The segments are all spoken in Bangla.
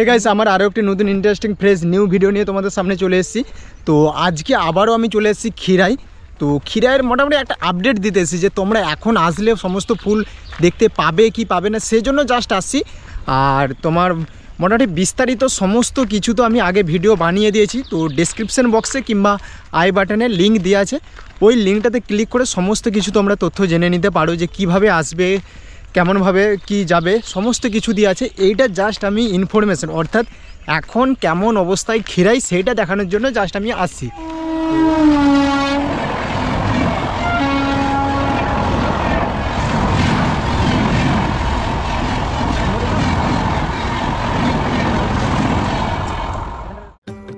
গাইস আমার আরও একটি নতুন ইন্টারেস্টিং ফ্রেশ নিউ ভিডিও নিয়ে তোমাদের সামনে চলে এসেছি। তো আজকে আবারও আমি চলে এসেছি খিরাই। তো খিরাইয়ের মোটামুটি একটা আপডেট দিতে এসেছি যে তোমরা এখন আসলে সমস্ত ফুল দেখতে পাবে কি পাবে না, সেই জন্য জাস্ট আসছি। আর তোমার মোটামুটি বিস্তারিত সমস্ত কিছু তো আমি আগে ভিডিও বানিয়ে দিয়েছি, তো ডেসক্রিপশন বক্সে কিংবা আই বাটনে লিঙ্ক দেওয়া আছে, ওই লিঙ্কটাতে ক্লিক করে সমস্ত কিছু তোমরা তথ্য জেনে নিতে পারো যে কিভাবে আসবে, কেমনভাবে কি যাবে, সমস্ত কিছু দিয়ে আছে। এইটা জাস্ট আমি ইনফরমেশন, অর্থাৎ এখন কেমন অবস্থায় খিরাই সেইটা দেখানোর জন্য জাস্ট আমি আসছি।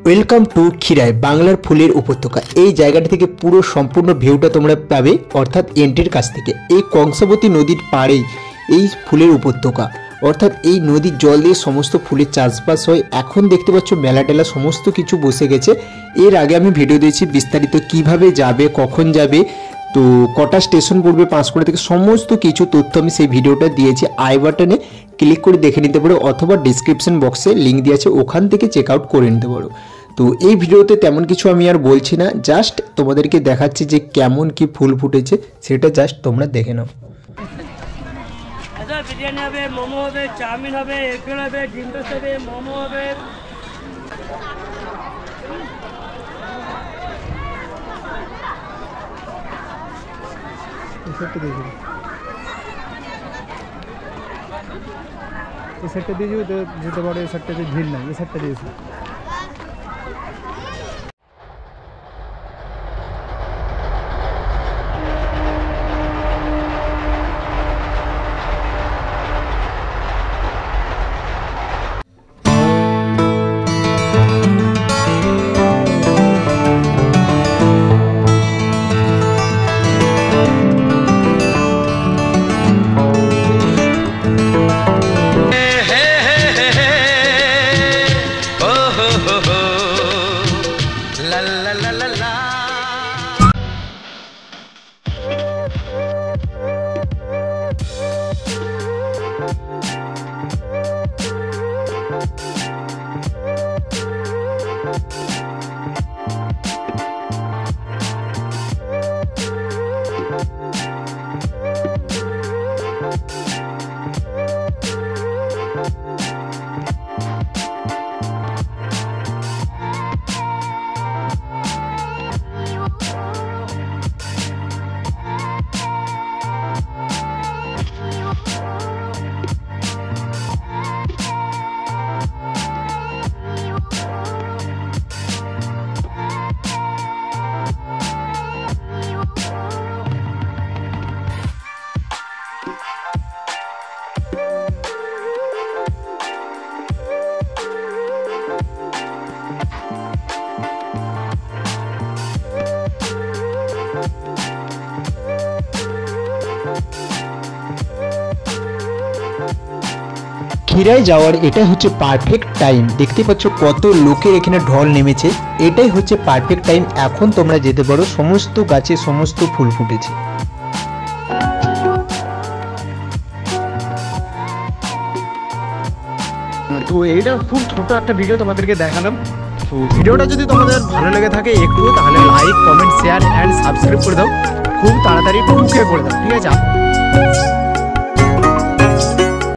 ওয়েলকাম টু খিরাই, বাংলার ফুলের উপত্যকা। এই জায়গাটা থেকে পুরো সম্পূর্ণ ভিউটা তোমরা পাবে, অর্থাৎ এন্ট্রির কাছ থেকে। এই কংসাবতী নদীর পাড়েই এই ফুলের উপত্যকা, অর্থাৎ এই নদীর জল দিয়ে সমস্ত ফুলের চাষবাস হয়। এখন দেখতে পাচ্ছ মেলা টেলা সমস্ত কিছু বসে গেছে। এর আগে আমি ভিডিও দিয়েছি বিস্তারিত কিভাবে যাবে, কখন যাবে, তো কটা স্টেশন পড়বে পাঁশকুড়া থেকে, সমস্ত কিছু তথ্য আমি সেই ভিডিওটা দিয়েছি। আই বাটনে ক্লিক করে দেখে নিতে পারো, অথবা ডিসক্রিপশন বক্সে লিঙ্ক দিয়েছে, ওখান থেকে চেক আউট করে নিতে পারো। তো এই ভিডিওতে তেমন কিছু আমি আর বলছি না, জাস্ট তোমাদেরকে দেখাচ্ছি যে কেমন কি ফুল ফুটেছে, সেটা জাস্ট তোমরা দেখে নাও। বিরিয়ানি হবে, মোমো হবে, চাউমিন হবে, এগ রোল হবে, ডিম টোস্ট হবে, মোমো হবে। এই সেটটা দিয়ে যেতে পারো, এই সেটটাতে ভিড় নাই, এই সেটটা দিয়েছি। খিরাই যাওয়ার এটাই হচ্ছে পারফেক্ট টাইম। দেখতে পাচ্ছ কত লোকের এখানে ঢল নেমেছে, এটাই হচ্ছে পারফেক্ট টাইম। এখন তোমরা যেতে পারো, সমস্ত গাছে সমস্ত ফুল ফুটেছে। তো এইটা খুব ছোট একটা ভিডিও তোমাদেরকে দেখালাম। তো ভিডিওটা যদি তোমাদের ভালো লেগে থাকে একটু, তাহলে like, comment, share and subscribe করে দাও। খুব তাড়াতাড়ি টুকে করে দাও, ঠিক আছে?